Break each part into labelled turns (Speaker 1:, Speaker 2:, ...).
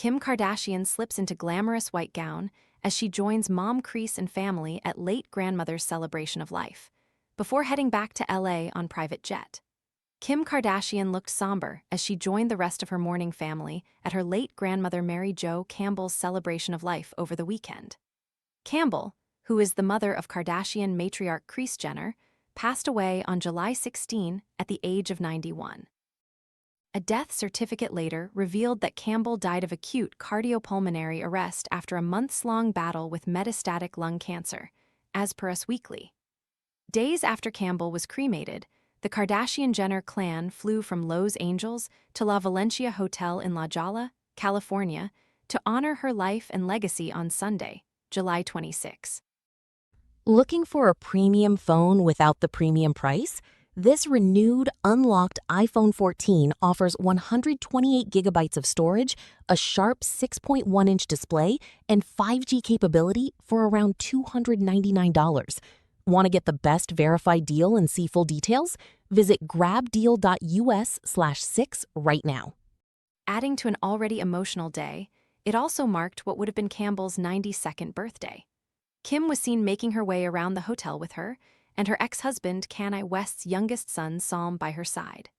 Speaker 1: Kim Kardashian slips into glamorous white gown as she joins mom Kris and family at late grandmother's celebration of life, before heading back to LA on private jet. Kim Kardashian looked somber as she joined the rest of her mourning family at her late grandmother Mary Jo Campbell's celebration of life over the weekend. Campbell, who is the mother of Kardashian matriarch Kris Jenner, passed away on July 16 at the age of 91. A death certificate later revealed that Campbell died of acute cardiopulmonary arrest after a months-long battle with metastatic lung cancer, as per Us Weekly. Days after Campbell was cremated, the Kardashian-Jenner clan flew from Los Angeles to La Valencia Hotel in La Jolla, California, to honor her life and legacy on Sunday, July 26.
Speaker 2: Looking for a premium phone without the premium price? This renewed, unlocked iPhone 14 offers 128 gigabytes of storage, a sharp 6.1-inch display, and 5G capability for around $299. Want to get the best verified deal and see full details? Visit grabdeal.us/6 right now.
Speaker 1: Adding to an already emotional day, it also marked what would have been Campbell's 92nd birthday. Kim was seen making her way around the hotel with her, and her ex-husband Kanye West's youngest son Psalm by her side.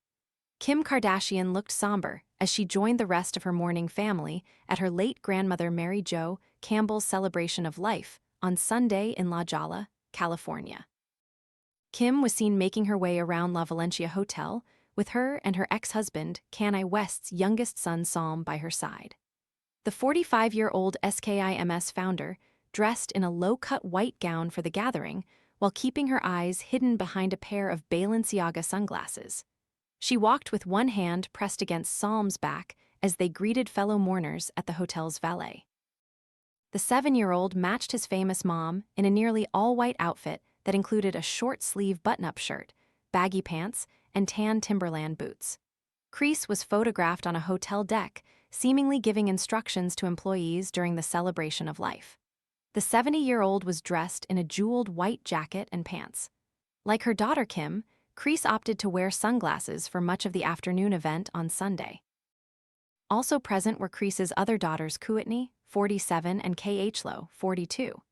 Speaker 1: Kim Kardashian looked somber as she joined the rest of her mourning family at her late grandmother Mary Jo Campbell's celebration of life on Sunday in La Jolla, California. Kim was seen making her way around La Valencia Hotel with her and her ex-husband Kanye West's youngest son Psalm by her side. The 45-year-old SKIMS founder dressed in a low-cut white gown for the gathering while keeping her eyes hidden behind a pair of Balenciaga sunglasses. She walked with one hand pressed against Psalm's back as they greeted fellow mourners at the hotel's valet. The 7-year-old matched his famous mom in a nearly all-white outfit that included a short-sleeve button-up shirt, baggy pants, and tan Timberland boots. Kris was photographed on a hotel deck, seemingly giving instructions to employees during the celebration of life. The 70-year-old was dressed in a jeweled white jacket and pants. Like her daughter Kim, Kris opted to wear sunglasses for much of the afternoon event on Sunday. Also present were Kris's other daughters Kourtney, 47, and Lo, 42.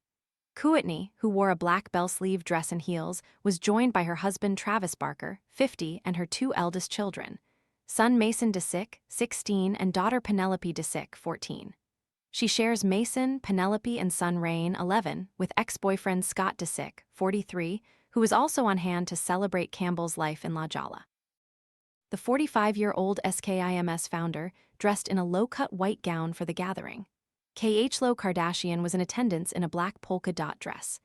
Speaker 1: Kourtney, who wore a black bell-sleeve dress and heels, was joined by her husband Travis Barker, 50, and her two eldest children, son Mason Disick, 16, and daughter Penelope Disick, 14. She shares Mason, Penelope, and son Rain, 11, with ex-boyfriend Scott Disick, 43, who was also on hand to celebrate Campbell's life in La Jolla. The 45-year-old SKIMS founder dressed in a low-cut white gown for the gathering. Lo Kardashian was in attendance in a black polka dot dress.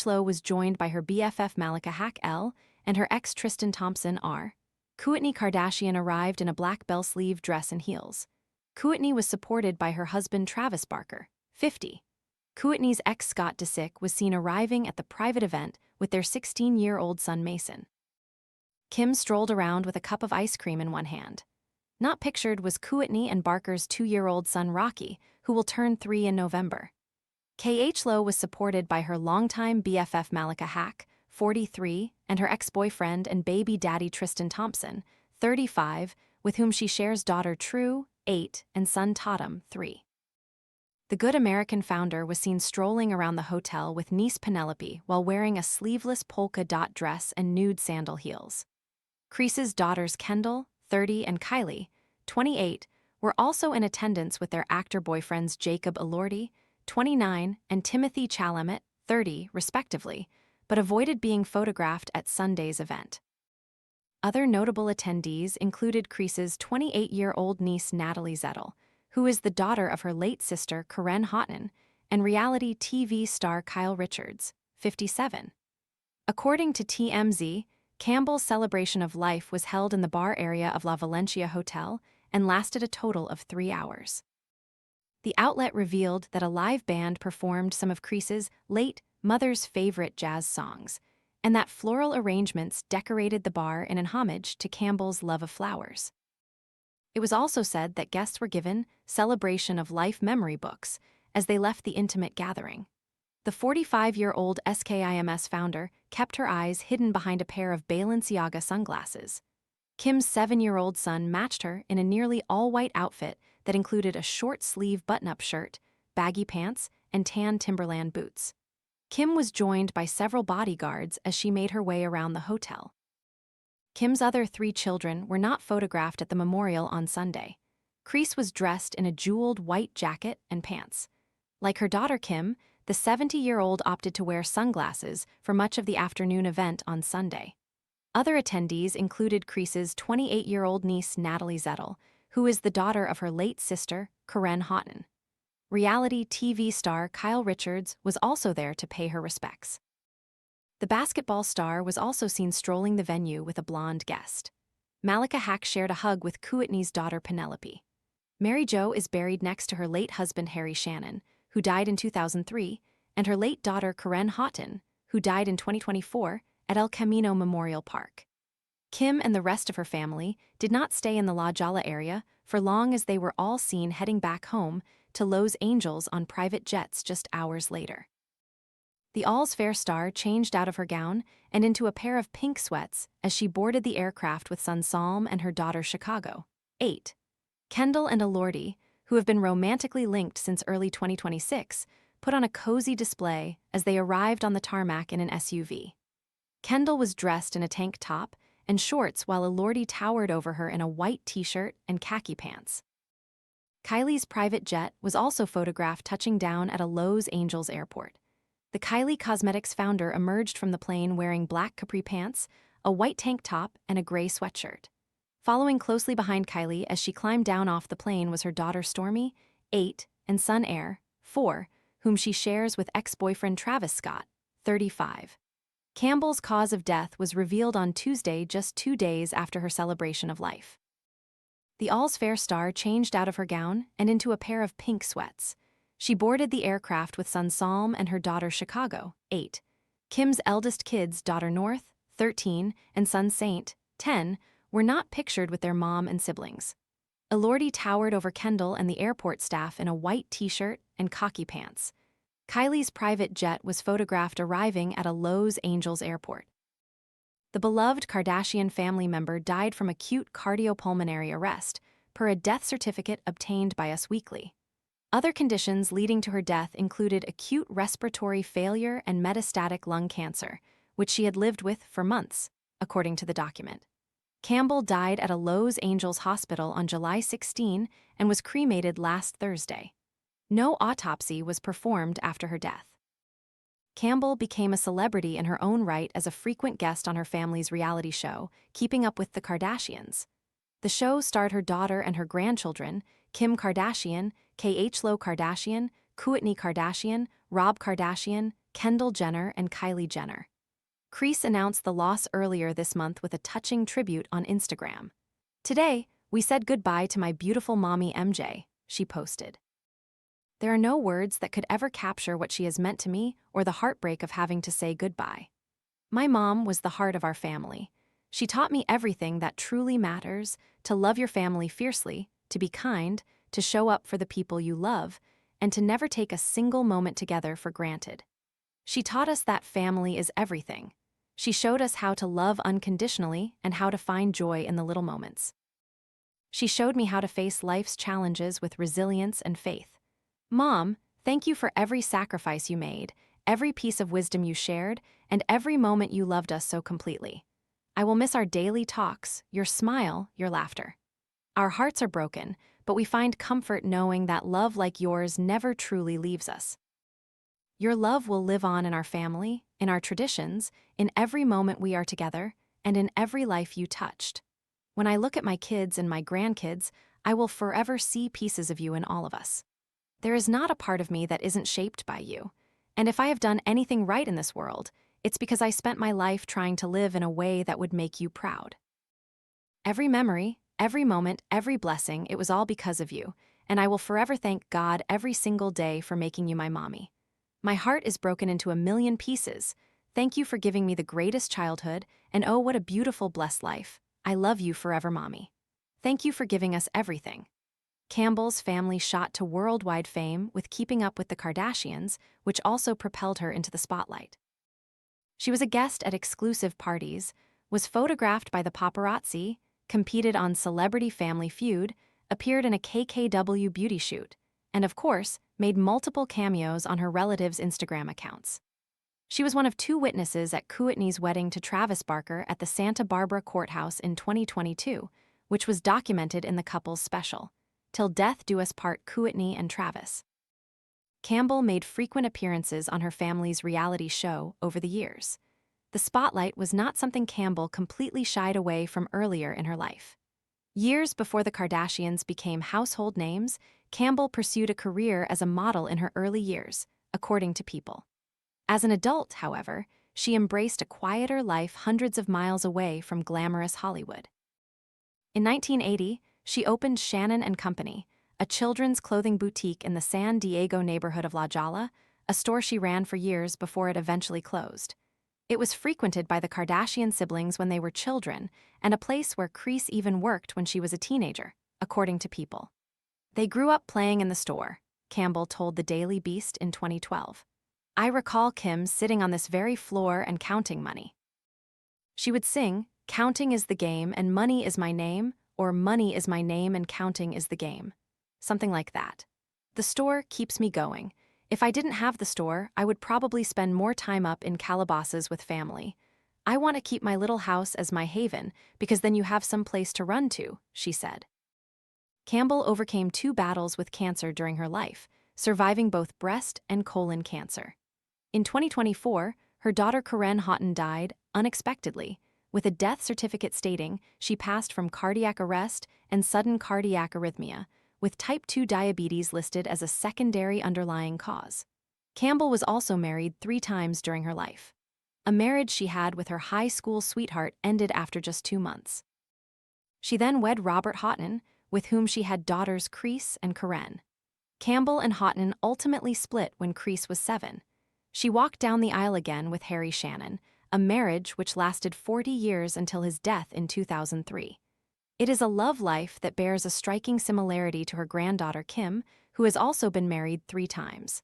Speaker 1: Lo was joined by her BFF Malika Hack L and her ex Tristan Thompson R. Kourtney Kardashian arrived in a black bell-sleeve dress and heels. Kourtney was supported by her husband Travis Barker, 50. Kourtney's ex Scott Disick was seen arriving at the private event with their 16-year-old son Mason. Kim strolled around with a cup of ice cream in one hand. Not pictured was Kourtney and Barker's 2-year-old son Rocky, who will turn 3 in November. Lo was supported by her longtime BFF Malika Hack, 43, and her ex-boyfriend and baby daddy Tristan Thompson, 35, with whom she shares daughter True, 8, and son Tatum, 3. The Good American founder was seen strolling around the hotel with niece Penelope while wearing a sleeveless polka dot dress and nude sandal heels. Kris's daughters Kendall, 30, and Kylie, 28, were also in attendance with their actor boyfriends Jacob Elordi, 29, and Timothy Chalamet, 30, respectively, but avoided being photographed at Sunday's event. Other notable attendees included Kris's 28-year-old niece Natalie Zettel, who is the daughter of her late sister Karen Houghton, and reality TV star Kyle Richards, 57. According to TMZ, Campbell's celebration of life was held in the bar area of La Valencia Hotel and lasted a total of 3 hours. The outlet revealed that a live band performed some of Kris's late mother's favorite jazz songs, and that floral arrangements decorated the bar in an homage to Campbell's love of flowers. It was also said that guests were given celebration of life memory books as they left the intimate gathering. The 45-year-old SKIMS founder kept her eyes hidden behind a pair of Balenciaga sunglasses. Kim's 7-year-old son matched her in a nearly all-white outfit that included a short-sleeve button-up shirt, baggy pants, and tan Timberland boots. Kim was joined by several bodyguards as she made her way around the hotel. Kim's other 3 children were not photographed at the memorial on Sunday. Kris was dressed in a jeweled white jacket and pants. Like her daughter Kim, the 70-year-old opted to wear sunglasses for much of the afternoon event on Sunday. Other attendees included Kris's 28-year-old niece Natalie Zettel, who is the daughter of her late sister, Karen Houghton. Reality TV star Kyle Richards was also there to pay her respects. The basketball star was also seen strolling the venue with a blonde guest. Malika Hack shared a hug with Courtney's daughter Penelope. Mary Jo is buried next to her late husband Harry Shannon, who died in 2003, and her late daughter Karen Houghton, who died in 2024, at El Camino Memorial Park. Kim and the rest of her family did not stay in the La Jolla area for long, as they were all seen heading back home to Los Angeles on private jets just hours later. The All's Fair star changed out of her gown and into a pair of pink sweats as she boarded the aircraft with son Salm and her daughter Chicago, 8. Kendall and Elordi, who have been romantically linked since early 2026, put on a cozy display as they arrived on the tarmac in an SUV. Kendall was dressed in a tank top and shorts, while Elordi towered over her in a white t-shirt and khaki pants. Kylie's private jet was also photographed touching down at a Los Angeles airport. The Kylie Cosmetics founder emerged from the plane wearing black capri pants, a white tank top, and a gray sweatshirt. Following closely behind Kylie as she climbed down off the plane was her daughter Stormi, 8, and son Air, 4, whom she shares with ex-boyfriend Travis Scott, 35. Campbell's cause of death was revealed on Tuesday, just 2 days after her celebration of life. The All's Fair star changed out of her gown and into a pair of pink sweats. She boarded the aircraft with son Salm and her daughter Chicago, 8. Kim's eldest kids, daughter North, 13, and son Saint, 10, were not pictured with their mom and siblings. Elordi towered over Kendall and the airport staff in a white t-shirt and khaki pants. Kylie's private jet was photographed arriving at a Los Angeles airport. The beloved Kardashian family member died from acute cardiopulmonary arrest, per a death certificate obtained by Us Weekly. Other conditions leading to her death included acute respiratory failure and metastatic lung cancer, which she had lived with for months, according to the document. Campbell died at a Los Angeles hospital on July 16 and was cremated last Thursday. No autopsy was performed after her death. Campbell became a celebrity in her own right as a frequent guest on her family's reality show, Keeping Up with the Kardashians. The show starred her daughter and her grandchildren, Kim Kardashian, Khloe Kardashian, Kourtney Kardashian, Rob Kardashian, Kendall Jenner, and Kylie Jenner. Kris announced the loss earlier this month with a touching tribute on Instagram. "Today, we said goodbye to my beautiful mommy MJ," she posted. "There are no words that could ever capture what she has meant to me or the heartbreak of having to say goodbye. My mom was the heart of our family. She taught me everything that truly matters: to love your family fiercely, to be kind, to show up for the people you love, and to never take a single moment together for granted. She taught us that family is everything. She showed us how to love unconditionally and how to find joy in the little moments. She showed me how to face life's challenges with resilience and faith. Mom, thank you for every sacrifice you made, every piece of wisdom you shared, and every moment you loved us so completely. I will miss our daily talks, your smile, your laughter. Our hearts are broken, but we find comfort knowing that love like yours never truly leaves us. Your love will live on in our family, in our traditions, in every moment we are together, and in every life you touched. When I look at my kids and my grandkids, I will forever see pieces of you in all of us. There is not a part of me that isn't shaped by you, and if I have done anything right in this world, it's because I spent my life trying to live in a way that would make you proud. Every memory, every moment, every blessing, it was all because of you, and I will forever thank God every single day for making you my mommy. My heart is broken into a million pieces. Thank you for giving me the greatest childhood, and oh, what a beautiful, blessed life. I love you forever, Mommy. Thank you for giving us everything." Campbell's family shot to worldwide fame with Keeping Up with the Kardashians, which also propelled her into the spotlight. She was a guest at exclusive parties, was photographed by the paparazzi, competed on Celebrity Family Feud, appeared in a KKW beauty shoot, and of course, made multiple cameos on her relatives' Instagram accounts. She was one of 2 witnesses at Courtney's wedding to Travis Barker at the Santa Barbara courthouse in 2022, which was documented in the couple's special, Till Death Do Us Part Courtney and Travis. Campbell made frequent appearances on her family's reality show over the years. The spotlight was not something Campbell completely shied away from earlier in her life. Years before the Kardashians became household names, Campbell pursued a career as a model in her early years, according to People. As an adult, however, she embraced a quieter life hundreds of miles away from glamorous Hollywood. In 1980, she opened Shannon & Company, a children's clothing boutique in the San Diego neighborhood of La Jolla, a store she ran for years before it eventually closed. It was frequented by the Kardashian siblings when they were children, and a place where Kris even worked when she was a teenager, according to People. They grew up playing in the store, Campbell told the Daily Beast in 2012. I recall Kim sitting on this very floor and counting money. She would sing, "Counting is the game and money is my name," or "Money is my name and counting is the game." Something like that. The store keeps me going. If I didn't have the store, I would probably spend more time up in Calabasas with family. I want to keep my little house as my haven because then you have some place to run to, she said. Campbell overcame 2 battles with cancer during her life, surviving both breast and colon cancer. In 2024, her daughter Karen Houghton died unexpectedly, with a death certificate stating she passed from cardiac arrest and sudden cardiac arrhythmia, with type 2 diabetes listed as a secondary underlying cause. Campbell was also married 3 times during her life. A marriage she had with her high school sweetheart ended after just 2 months. She then wed Robert Houghton, with whom she had daughters Kris and Karen. Campbell and Houghton ultimately split when Kris was 7. She walked down the aisle again with Harry Shannon, a marriage which lasted 40 years until his death in 2003. It is a love life that bears a striking similarity to her granddaughter Kim, who has also been married 3 times.